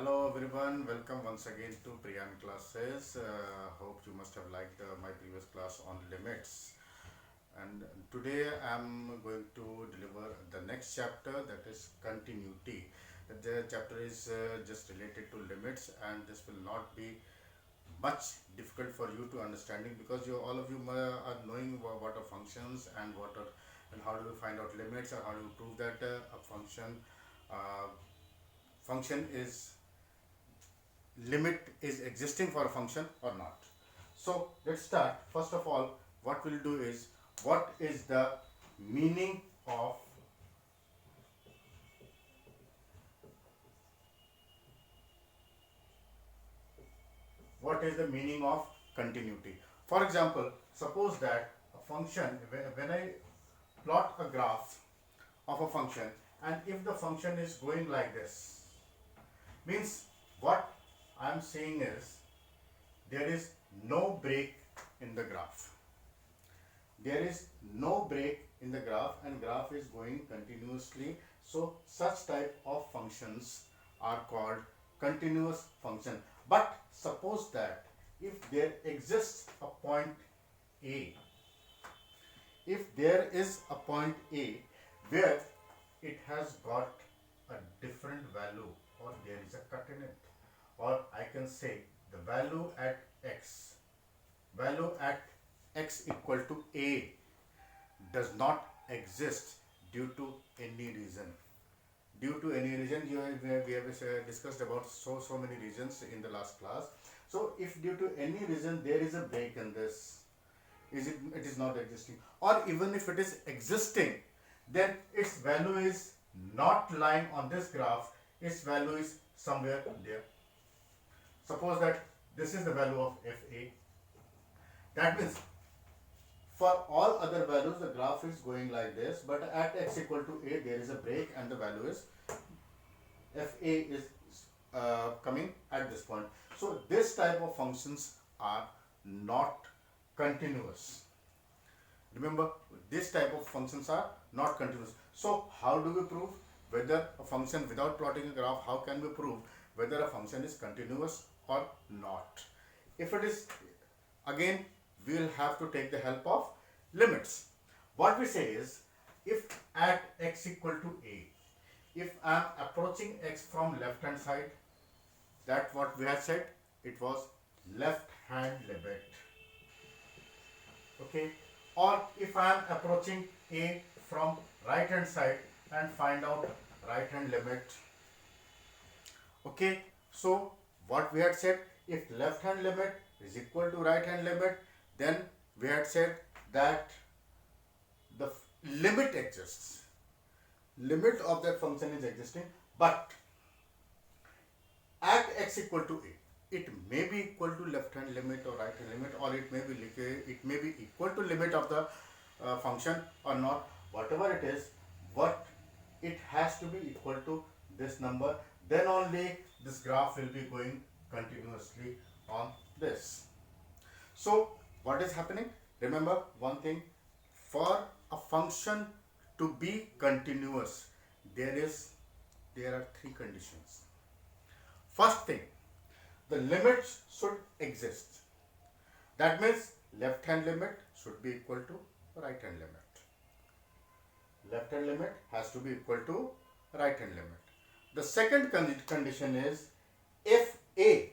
Hello everyone, welcome once again to Priyan classes. Hope you must have liked my previous class on limits. And today I'm going to deliver the next chapter, that is continuity. The chapter is just related to limits, and this will not be much difficult for you to understanding, because you all of you are knowing what are functions and what are and how do we find out limits, or how do we prove that a uh, function is limit is existing for a function or not. So let's start. First of all, what we'll do is, what is the meaning of what is the meaning of continuity? For example, suppose that a function, when I plot a graph of a function, and if the function is going like this, means what I'm saying is there is no break in the graph. There is no break in the graph, and graph is going continuously. So such type of functions are called continuous function. But suppose that if there exists a point A, if there is a point A where it has got a different value, or there is a cut in it, or I can say the value at x equal to A does not exist due to any reason. Due to any reason, we have discussed about so many reasons in the last class. So if due to any reason there is a break in this, it is not existing, or even if it is existing, then its value is not lying on this graph, its value is somewhere there. Suppose that this is the value of fa. That means for all other values the graph is going like this, but at x equal to a there is a break, and the value is fa is coming at this point. So this type of functions are not continuous. Remember, this type of functions are not continuous. So how do we prove whether a function, without plotting a graph, how can we prove whether a function is continuous or not? If it is, again we will have to take the help of limits. What we say is, if at x equal to a, if I am approaching x from left hand side, that what we had said, it was left hand limit. Okay, or if I am approaching a from right hand side and find out right hand limit. Okay, so what we had said, if left hand limit is equal to right hand limit, then we had said that the limit exists, limit of that function is existing. But at x equal to a, it may be equal to left hand limit or right hand limit, or it may be equal to limit of the function or not. Whatever it is, what it has to be equal to this number, then only this graph will be going continuously on this. So what is happening? Remember one thing, for a function to be continuous, there are three conditions. First thing, the limits should exist. That means left hand limit should be equal to right hand limit. Left hand limit has to be equal to right hand limit. The second condition is, if a,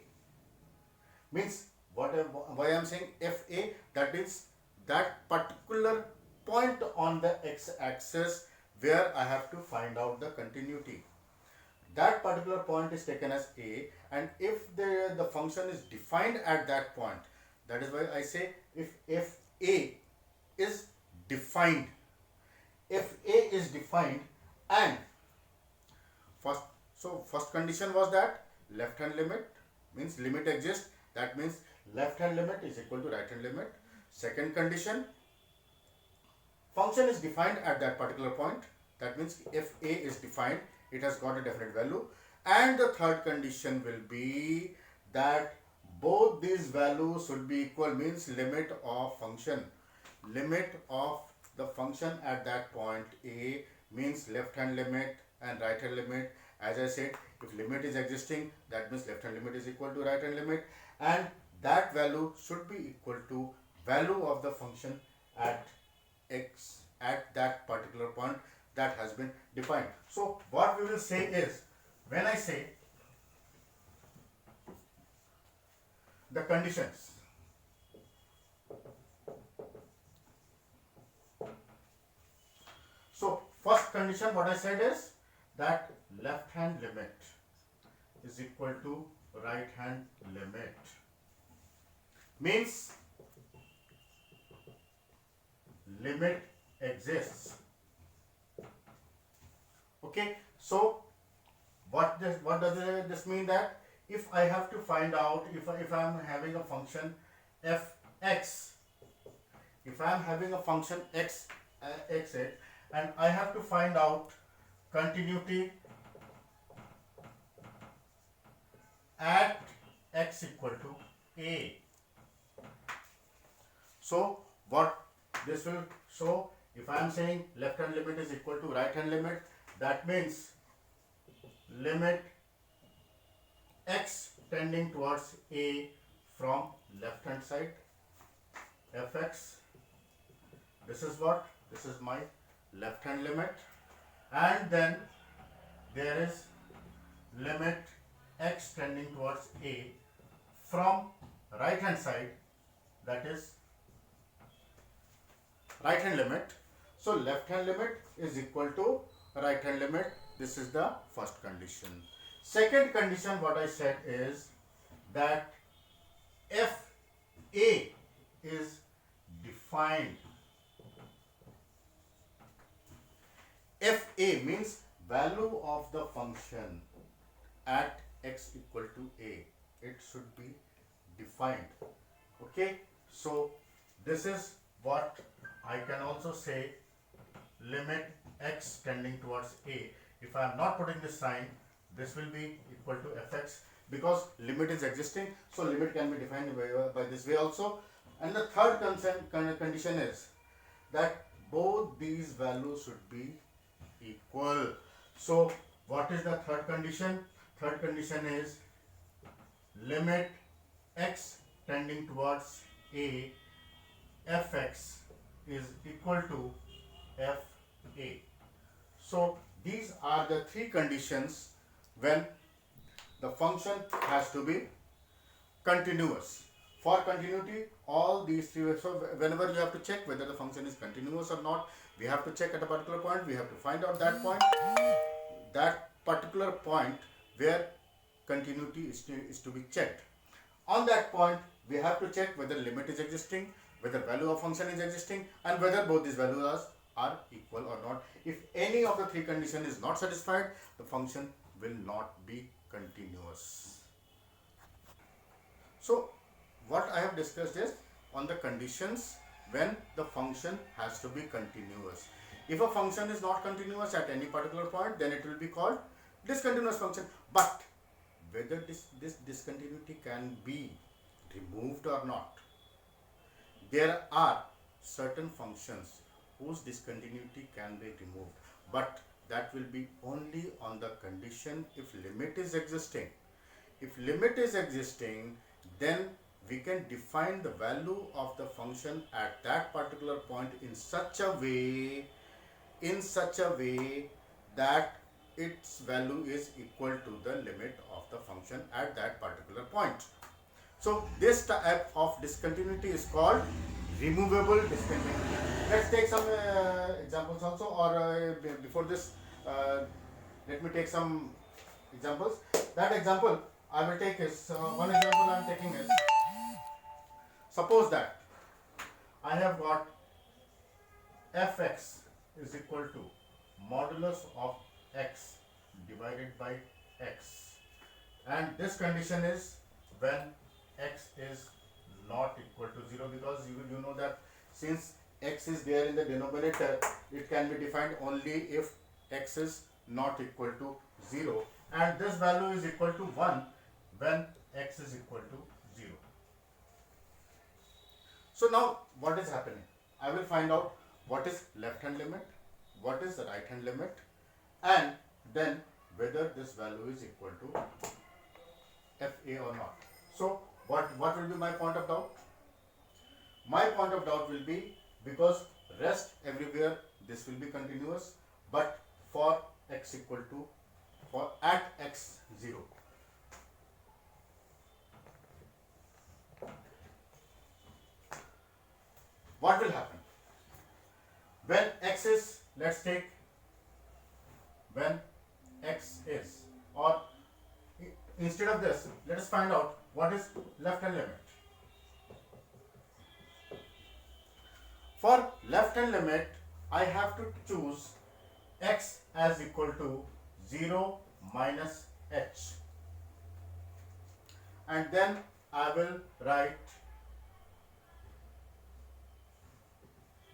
means why I am saying fa, that is that particular point on the x axis where I have to find out the continuity. That particular point is taken as a, and if the function is defined at that point, that is why I say, if a is defined, and first condition was that left hand limit, means limit exists, that means left hand limit is equal to right hand limit. Second condition, function is defined at that particular point, that means if a is defined, it has got a definite value. And the third condition will be that both these values should be equal, means limit of the function at that point a, means left hand limit and right hand limit, As I said, if limit is existing, that means left hand limit is equal to right hand limit, and that value should be equal to value of the function at x at that particular point that has been defined. So what we will say is, when I say the conditions, so first condition what I said is that left hand limit is equal to right hand limit, means limit exists. Okay, so what does this mean? That if I have to find out, if I am having a function fx, if I am having a function x x8, and I have to find out continuity at x equal to a. So what this will show, if I am saying left hand limit is equal to right hand limit, that means limit x tending towards a from left hand side fx, this is what, this is my left hand limit, and then there is limit x tending towards a from right hand side, that is right hand limit. So left hand limit is equal to right hand limit. This is the first condition. Second condition what I said is that if a is defined, if a means value of the function at x equal to a, it should be defined. Okay, so this is what I can also say, limit x tending towards a. If I am not putting this sign, this will be equal to fx, because limit is existing, so limit can be defined by this way also. And the third condition is that both these values should be equal. So what is the third condition? Third condition is limit x tending towards a fx is equal to fa. So these are the three conditions when the function has to be continuous. For continuity, all these three, so whenever you have to check whether the function is continuous or not, we have to check at a particular point, we have to find out that point, that particular point where continuity is to be checked. On that point, we have to check whether limit is existing, whether value of function is existing, and whether both these values are equal or not. If any of the three conditions is not satisfied, the function will not be continuous. So what I have discussed is on the conditions when the function has to be continuous. If a function is not continuous at any particular point, then it will be called discontinuous function. But whether this discontinuity can be removed or not, there are certain functions whose discontinuity can be removed, but that will be only on the condition if limit is existing. If limit is existing, then we can define the value of the function at that particular point in such a way that its value is equal to the limit of the function at that particular point. So this type of discontinuity is called removable discontinuity. Let's take some examples also, or before this, let me take some examples. That example I will take is, one example I am taking is, suppose that I have got fx is equal to modulus of x divided by x, and this condition is when x is not equal to 0, because you know that since x is there in the denominator, it can be defined only if x is not equal to 0, and this value is equal to 1 when x is equal to 0. So now what is happening? I will find out what is left hand limit, what is the right hand limit, and then whether this value is equal to FA or not. So what will be my point of doubt? My point of doubt will be, because rest everywhere this will be continuous, but for x equal to, for at x 0, what will happen when x is, let's take, when x is, or instead of this, let us find out what is left hand limit. For left hand limit, I have to choose x as equal to 0 minus h, and then I will write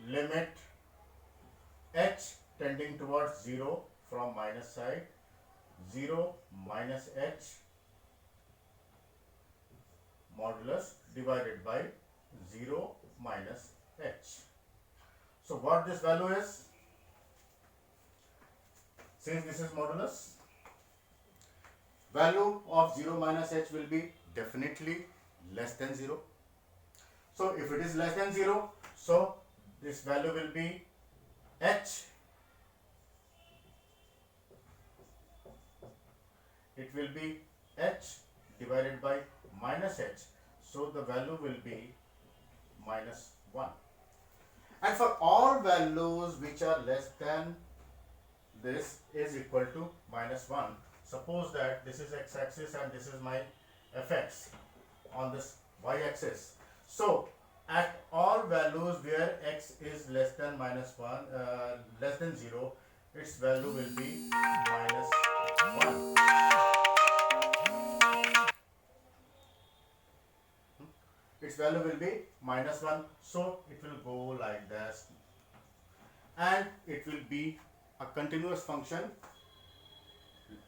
limit h tending towards 0 from minus side, 0 minus h modulus divided by 0 minus h. So what this value is, since this is modulus, value of 0 minus h will be definitely less than 0. So if it is less than 0, so this value will be h, it will be h divided by minus h, so the value will be minus 1. And for all values which are less than this is equal to minus 1, suppose that this is x-axis and this is my fx on this y-axis. So at all values where x is less than minus 1, less than 0, its value will be minus 1. Its value will be minus 1, so it will go like this, and it will be a continuous function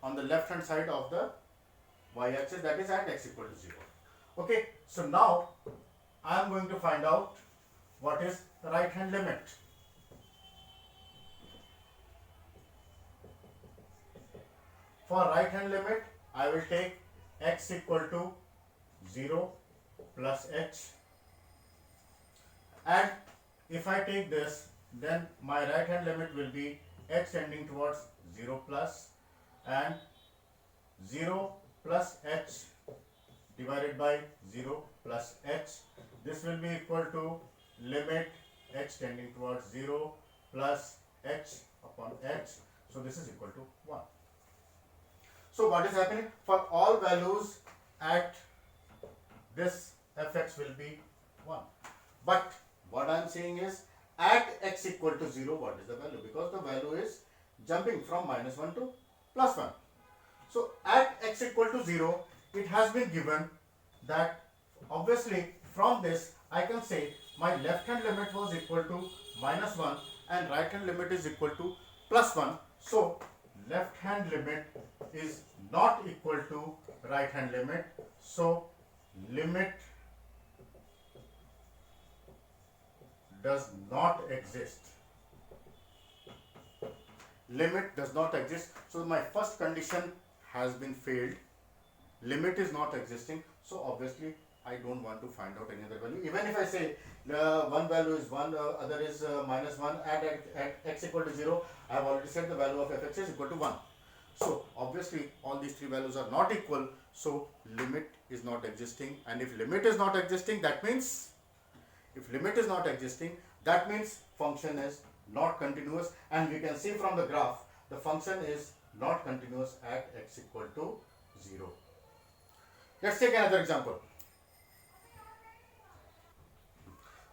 on the left hand side of the y-axis, that is at x equal to 0. Okay, so now I am going to find out what is the right hand limit. For right hand limit, I will take x equal to 0 plus h, and if I take this, then my right hand limit will be h tending towards 0 plus, and 0 plus h divided by 0 plus h. This will be equal to limit h tending towards 0 plus h upon h. So this is equal to 1. So what is happening? For all values at this fx will be 1. But what I am saying is, at x equal to 0, what is the value? Because the value is jumping from minus 1 to plus 1. So at x equal to 0, it has been given that, obviously from this I can say my left hand limit was equal to minus 1 and right hand limit is equal to plus 1. So left hand limit is not equal to right hand limit. So limit does not exist. Limit does not exist. So my first condition has been failed. Limit is not existing. So obviously I don't want to find out any other value. Even if I say one value is 1, other is minus 1, at x equal to 0, I have already said the value of fx is equal to 1. So obviously all these three values are not equal. So limit is not existing. And if limit is not existing, that means, if limit is not existing, that means function is not continuous, and we can see from the graph the function is not continuous at x equal to 0. Let's take another example.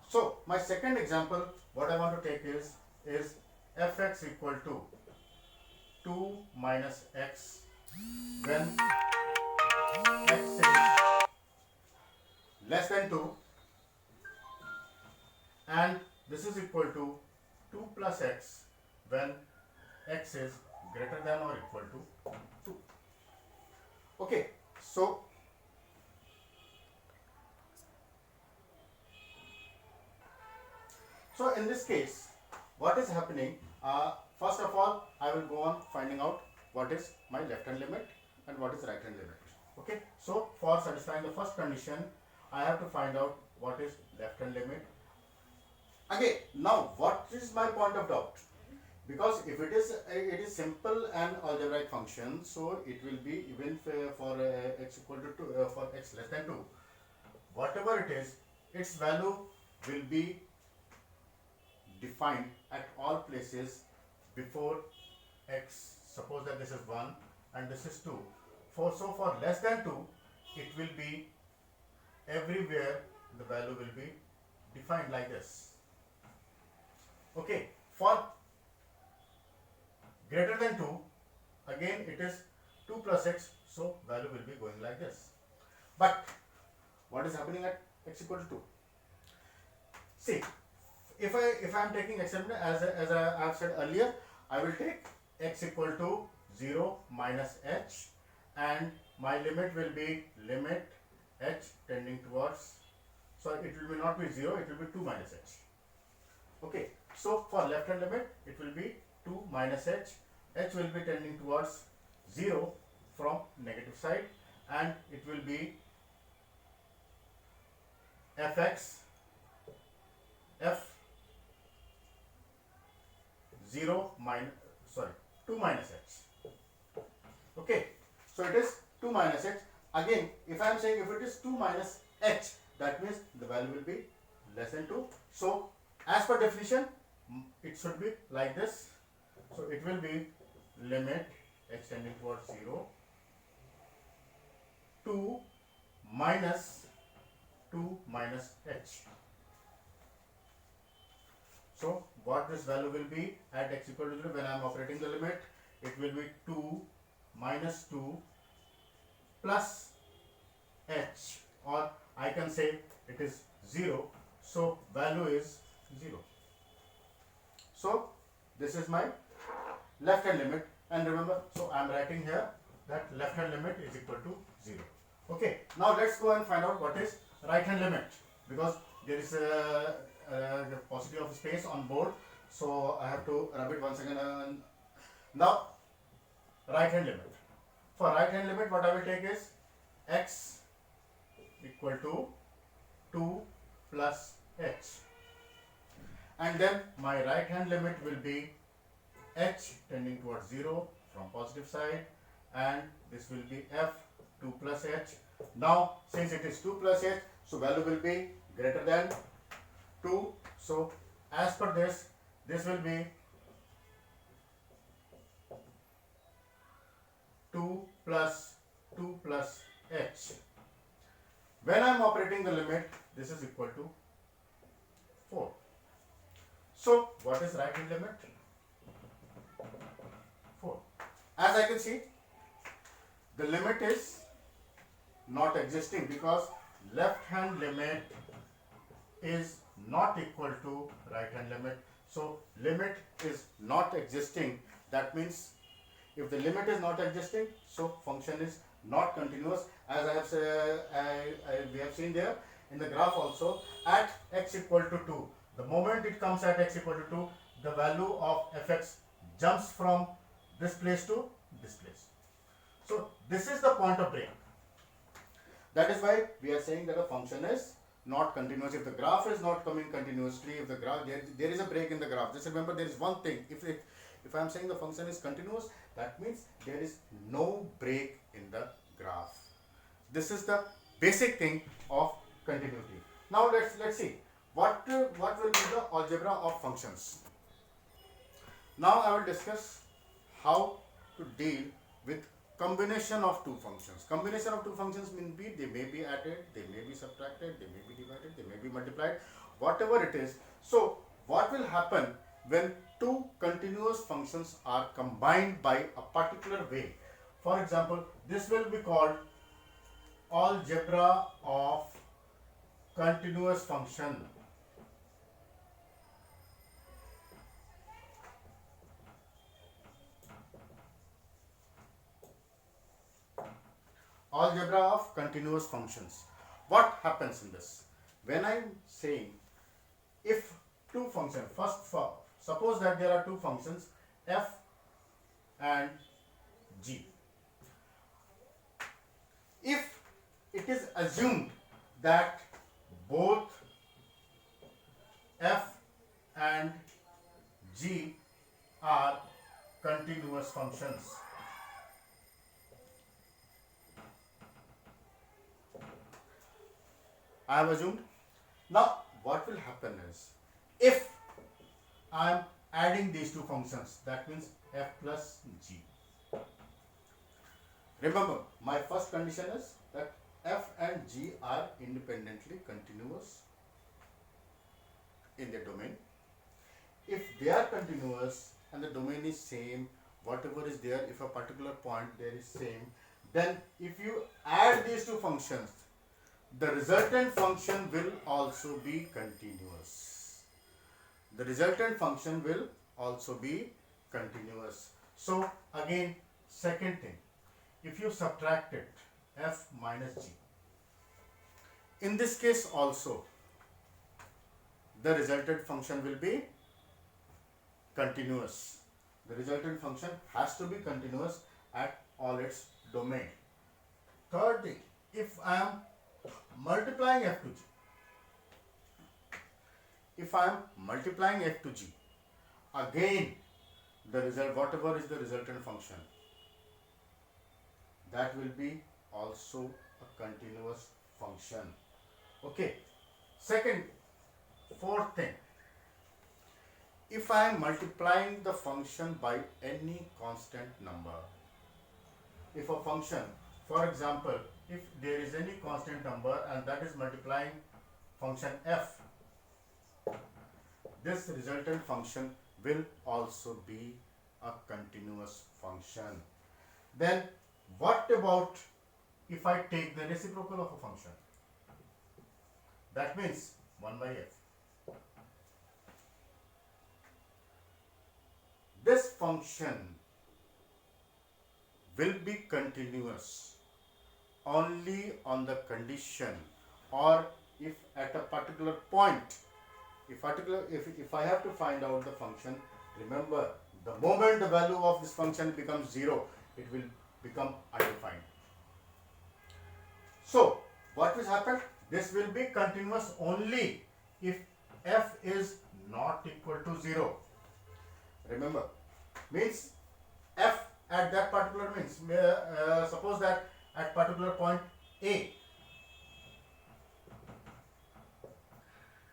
So my second example, what I want to take is fx equal to 2 minus x when x is less than 2, and this is equal to 2 plus x when x is greater than or equal to 2. Okay, so in this case, what is happening? First of all, I will go on finding out what is my left hand limit and what is right hand limit. Okay, so for satisfying the first condition, I have to find out what is left hand limit. Again, now what is my point of doubt? Because if it is simple and algebraic function, so it will be even for x equal to 2, for x less than 2, whatever it is, its value will be defined at all places before x. Suppose that this is 1 and this is 2. For less than 2, it will be everywhere the value will be defined like this. Okay, for greater than 2, again it is 2 plus x, so value will be going like this. But what is happening at x equal to 2? See, if I am taking x as I have said earlier, I will take x equal to 0 minus h, and my limit will be limit h tending towards, so it will not be 0, it will be 2 minus h. Okay, so for left hand limit it will be 2 minus h will be tending towards 0 from negative side, and it will be fx f 0 minus 2 minus h. Okay, so it is 2 minus h. Again, if I am saying if it is 2 minus h, that means the value will be less than 2. So as per definition, it should be like this. So it will be limit h tending towards 0 2 minus h. So what this value will be at x equal to 0 when I am operating the limit, it will be 2 minus 2 plus h, or I can say it is 0, so value is 0. So this is my left hand limit, and remember, so I am writing here that left hand limit is equal to 0. Okay, now let's go and find out what is right hand limit, because there is a paucity of space on board, so I have to rub it once again. Now right hand limit. For right hand limit, what I will take is x equal to 2 plus h, and then my right hand limit will be h tending towards 0 from positive side, and this will be f 2 plus h. Now since it is 2 plus h, so value will be greater than 2. So as per this will be 2 plus h. When I am operating the limit, this is equal to 4. So what is right hand limit? 4. As I can see, the limit is not existing because left hand limit is not equal to right hand limit. So limit is not existing. That means if the limit is not existing, so function is not continuous. As I have said, we have seen there in the graph also, at x equal to 2, the moment it comes at x equal to 2, the value of fx jumps from this place to this place. So this is the point of break. That is why we are saying that the function is not continuous. If the graph is not coming continuously, if the graph there is a break in the graph. Just remember, there is one thing. If I am saying the function is continuous, that means there is no break in the graph. This is the basic thing of continuity. Now let's see what will be the algebra of functions. Now I will discuss how to deal with combination of two functions. Combination of two functions mean they may be added, they may be subtracted, they may be divided, they may be multiplied, whatever it is. So what will happen when two continuous functions are combined by a particular way? For example, this will be called algebra of continuous function. Algebra of continuous functions. What happens in this? When I am saying if two functions, suppose that there are two functions f and g. If it is assumed that both f and g are continuous functions, I have assumed. Now what will happen is, if I am adding these two functions, that means f plus g. Remember, my first condition is that f and g are independently continuous in the domain. If they are continuous and the domain is same, whatever is there, if a particular point there is same, then if you add these two functions, the resultant function will also be continuous. The resultant function will also be continuous. So again, second thing, if you subtract it, f minus g, in this case also the resultant function will be continuous. The resultant function has to be continuous at all its domain. Third thing, if I am multiplying f to g, if I am multiplying f to g, again the result, whatever is the resultant function, that will be also a continuous function. Okay. Second, fourth thing, if I am multiplying the function by any constant number, if a function, for example, if there is any constant number and that is multiplying function f, this resultant function will also be a continuous function. Then what about if I take the reciprocal of a function? That means 1 by f. This function will be continuous only on the condition, or if at a particular point, if I have to find out the function, remember, the moment the value of this function becomes 0, it will become undefined. So what will happen? This will be continuous only if f is not equal to 0. Remember, means f at that particular means, suppose that at particular point a,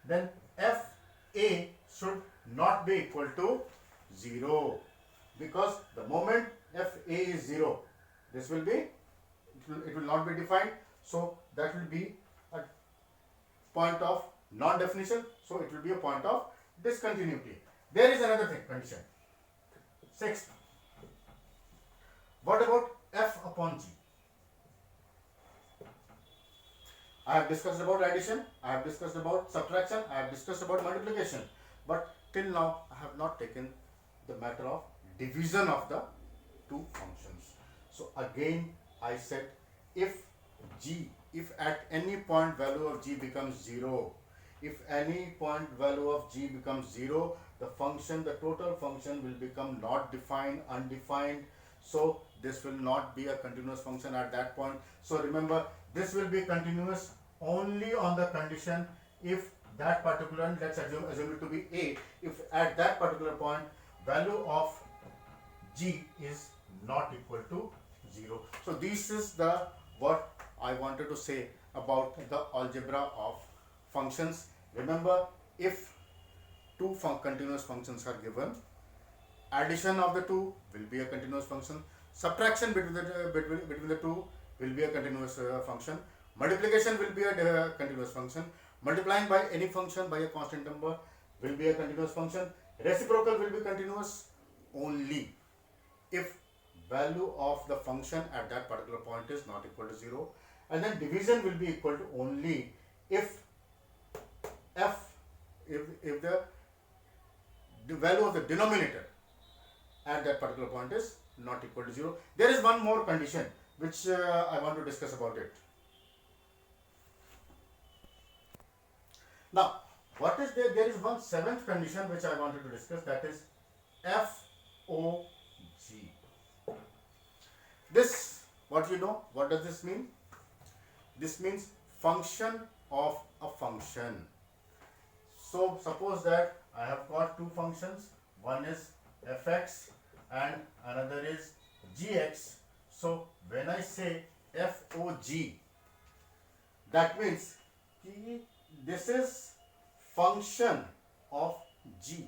then f a should not be equal to 0, because the moment f a is 0, this will be, it will not be defined, so that will be a point of non-definition, so it will be a point of discontinuity. There is another thing, condition. Sixth, what about f upon g? I have discussed about addition, I have discussed about subtraction, I have discussed about multiplication, but till now I have not taken the matter of division of the two functions. So again I said, if at any point value of g becomes 0, if any point value of g becomes 0, the function, the total function will become not defined, undefined. So this will not be a continuous function at that point. So remember, this will be continuous only on the condition if that particular, let's assume it to be a, if at that particular point value of g is not equal to 0. So this is the what I wanted to say about the algebra of functions. Remember, if two continuous functions are given, addition of the two will be a continuous function, subtraction between the two will be a continuous function, multiplication will be a continuous function, multiplying by any function by a constant number will be a continuous function, reciprocal will be continuous only if value of the function at that particular point is not equal to 0, and then division will be equal to only if the value of the denominator at that particular point is not equal to 0. There is one more condition which I want to discuss about it. Now, what is there? There is one seventh condition which I wanted to discuss, that is FOG. What you know? What does this mean? This means function of a function. So suppose that I have got two functions. One is fx and another is gx. So when I say FOG, that means this is function of g.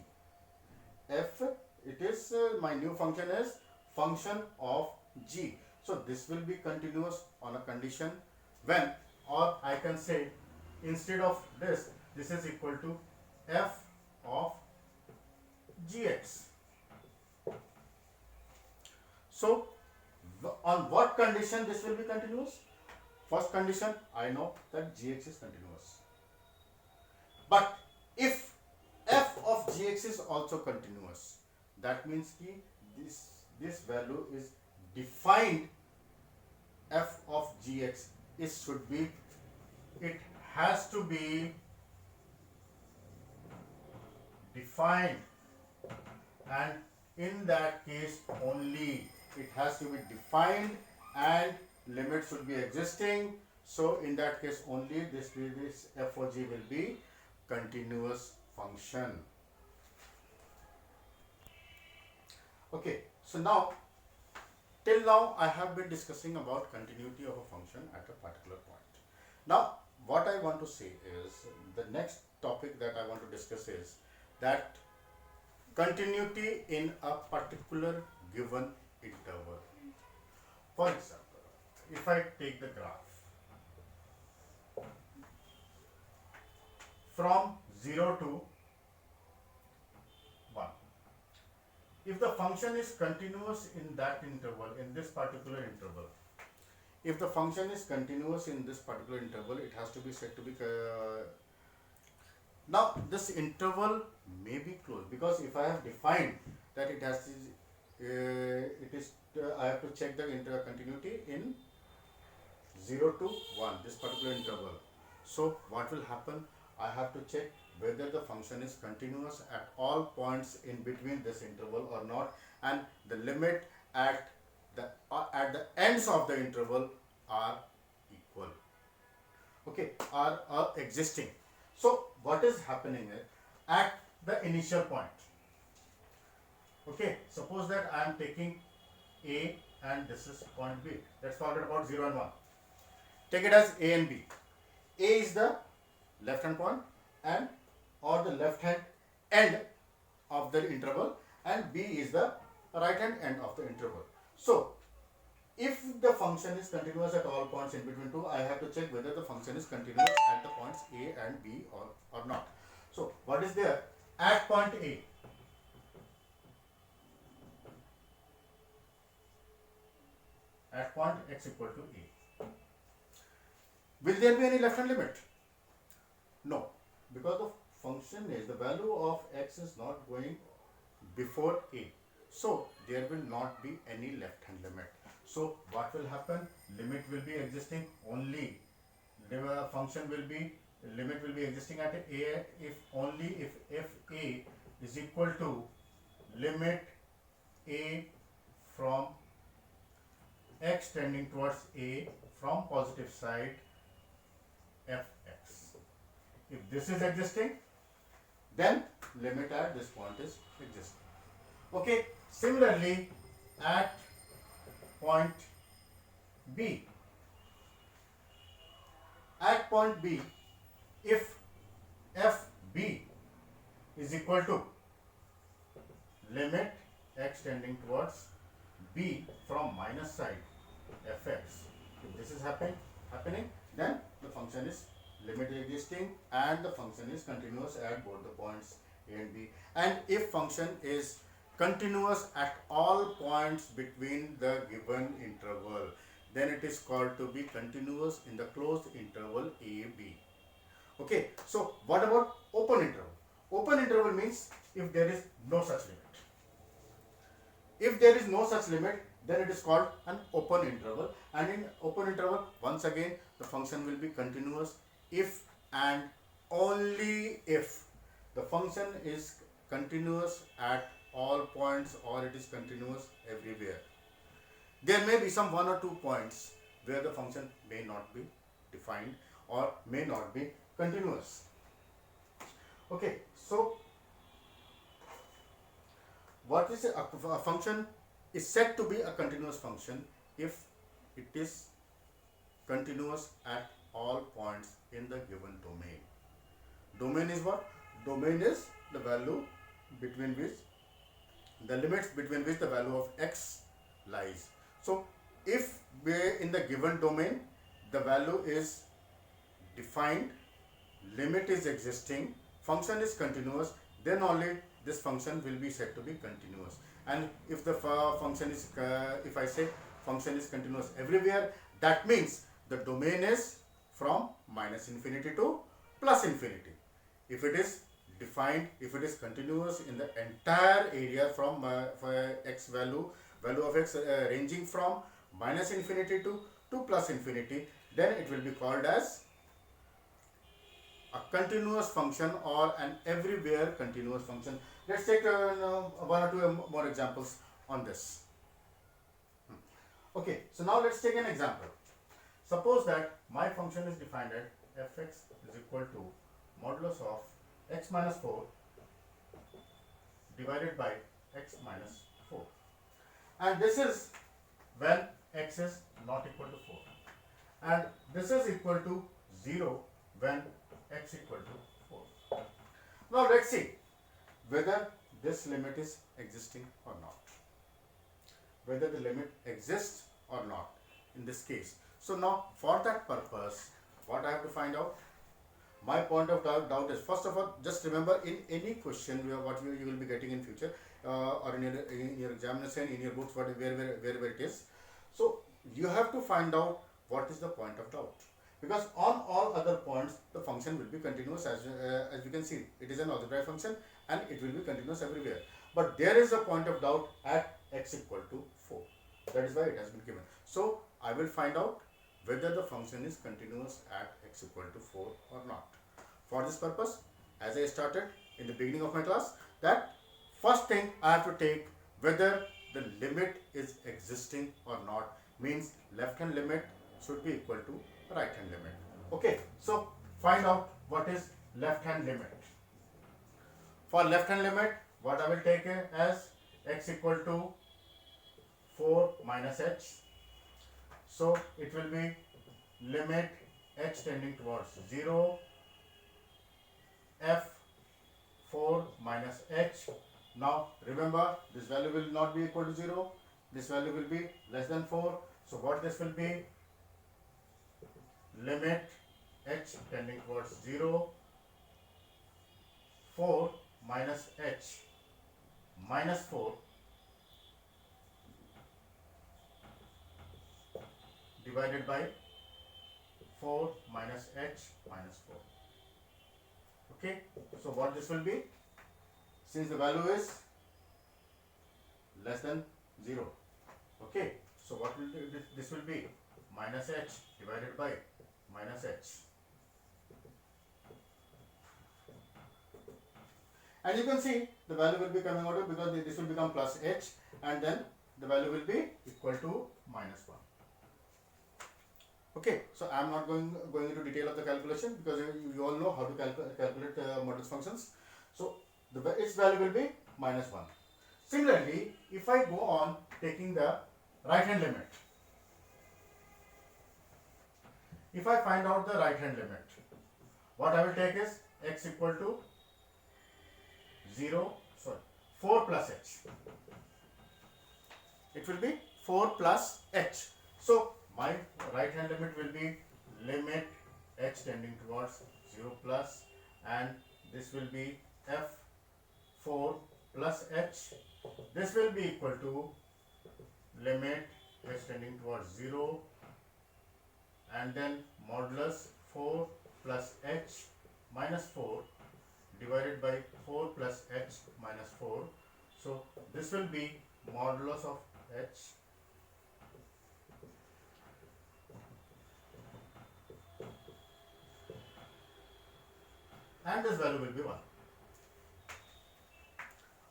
F, it is my new function is function of g. So this will be continuous on a condition when, or I can say instead of this is equal to f of gx. So on what condition this will be continuous? First condition, I know that gx is continuous. But if f of gx is also continuous, that means ki this value is defined. F of gx is should be, it has to be defined, and in that case only it has to be defined and limit should be existing. So in that case only this f of g will be continuous function. Okay, so now till now I have been discussing about continuity of a function at a particular point. Now what I want to say is, the next topic that I want to discuss is that continuity in a particular given interval. For example, if I take the graph from 0 to 1, if the function is continuous in that interval, in this particular interval, if the function is continuous in this particular interval, it has to be said to be now this interval may be closed, because if I have defined that it has I have to check the continuity in 0 to 1, this particular interval. So what will happen? I have to check whether the function is continuous at all points in between this interval or not, and the limit at the ends of the interval are equal, okay, are existing. So what is happening is, at the initial point, okay, suppose that I am taking A and this is point B. Let's forget about 0 and 1. Take it as A and B. A is the left hand point and or the left hand end of the interval, and B is the right hand end of the interval. So if the function is continuous at all points in between two, I have to check whether the function is continuous at the points A and B or not. So what is there at point A? At point x equal to A, will there be any left hand limit? No, because the function is, the value of x is not going before A, so there will not be any left hand limit. So what will happen? Limit will be existing only. The function will be, limit will be existing at A if only if A is equal to limit A from x tending towards A from positive side fx. If this is existing, then limit at this point is existing. Okay, similarly at point B, at point B, if fb is equal to limit x tending towards B from minus side fx, if this is happening, then the function is limit existing and the function is continuous at both the points A and B. And if function is continuous at all points between the given interval, then it is called to be continuous in the closed interval AB. Okay, so what about open interval? Open interval means if there is no such limit. If there is no such limit, then it is called an open interval, and in open interval once again the function will be continuous if and only if the function is continuous at all points or it is continuous everywhere. There may be some one or two points where the function may not be defined or may not be continuous. Okay, so what is a function is said to be a continuous function if it is continuous at all points in the given domain. Domain is what? Domain is the value between which the limits between which the value of x lies. So if we in the given domain the value is defined, limit is existing, function is continuous, then only this function will be said to be continuous. And if the function is if I say function is continuous everywhere, that means the domain is from minus infinity to plus infinity. If it is defined, if it is continuous in the entire area from x value of x ranging from minus infinity to plus infinity, then it will be called as a continuous function or an everywhere continuous function. Let's take one or two more examples on this. Okay, so now let's take an example. Suppose that my function is defined at fx is equal to modulus of x minus 4 divided by x minus 4, and this is when x is not equal to 4, and this is equal to 0 when x equal to 4. Now let's see whether this limit is existing or not, whether the limit exists or not in this case. So now for that purpose, what I have to find out, my point of doubt is, first of all, just remember in any question what you will be getting in future or in your examination, in your books, wherever it is. So you have to find out what is the point of doubt, because on all other points the function will be continuous, as you can see it is an algebraic function and it will be continuous everywhere. But there is a point of doubt at x equal to 4. That is why it has been given. So I will find out whether the function is continuous at x equal to 4 or not. For this purpose, as I started in the beginning of my class, that first thing I have to take whether the limit is existing or not, means left hand limit should be equal to right hand limit. Okay, so find out what is left hand limit. For left hand limit, what I will take as x equal to 4 minus h. So it will be limit h tending towards 0 f 4 minus h. Now remember, this value will not be equal to 0, this value will be less than 4. So what this will be, limit h tending towards 0 4 minus h minus 4 divided by 4 minus h minus 4. Okay, so what this will be, since the value is less than 0, okay, so what will this will be, minus h divided by minus h. And you can see the value will be coming out of, because this will become plus h, and then the value will be equal to minus 1. Okay, so I am not going into detail of the calculation, because you all know how to calculate modulus functions. So its value will be minus 1. Similarly, if I go on taking the right hand limit, if I find out the right hand limit, what I will take is x equal to 4 plus h. It will be 4 plus h. So my right hand limit will be limit h tending towards 0 plus, and this will be f 4 plus h. This will be equal to limit h tending towards 0 and then modulus 4 plus h minus 4 divided by 4 plus h minus 4. So this will be modulus of h and this value will be 1.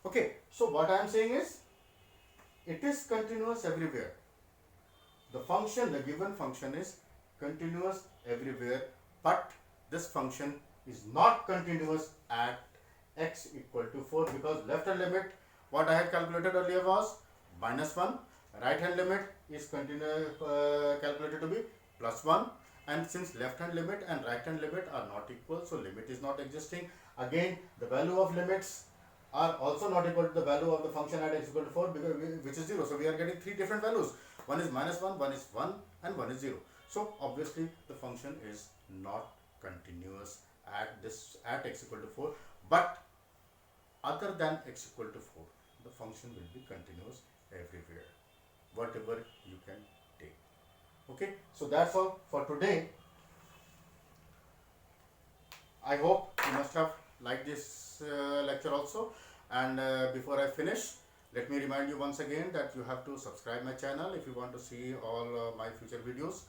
Okay, so what I am saying is it is continuous everywhere. the given function is continuous everywhere, but this function is not continuous at x equal to 4, because left hand limit what I had calculated earlier was -1, right hand limit is calculated to be +1, and since left hand limit and right hand limit are not equal, so limit is not existing. Again, the value of limits are also not equal to the value of the function at x equal to 4, because which is 0. So we are getting three different values. One is -1, one is 1, and one is 0. So obviously the function is not continuous at x equal to 4, but other than x equal to 4, the function will be continuous everywhere, whatever you can take. Okay, so that's all for today. I hope you must have liked this lecture also. And before I finish, let me remind you once again that you have to subscribe my channel if you want to see all my future videos,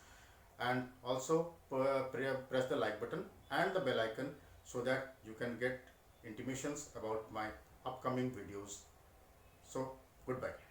and also press the like button and the bell icon so that you can get intimations about my upcoming videos. So goodbye.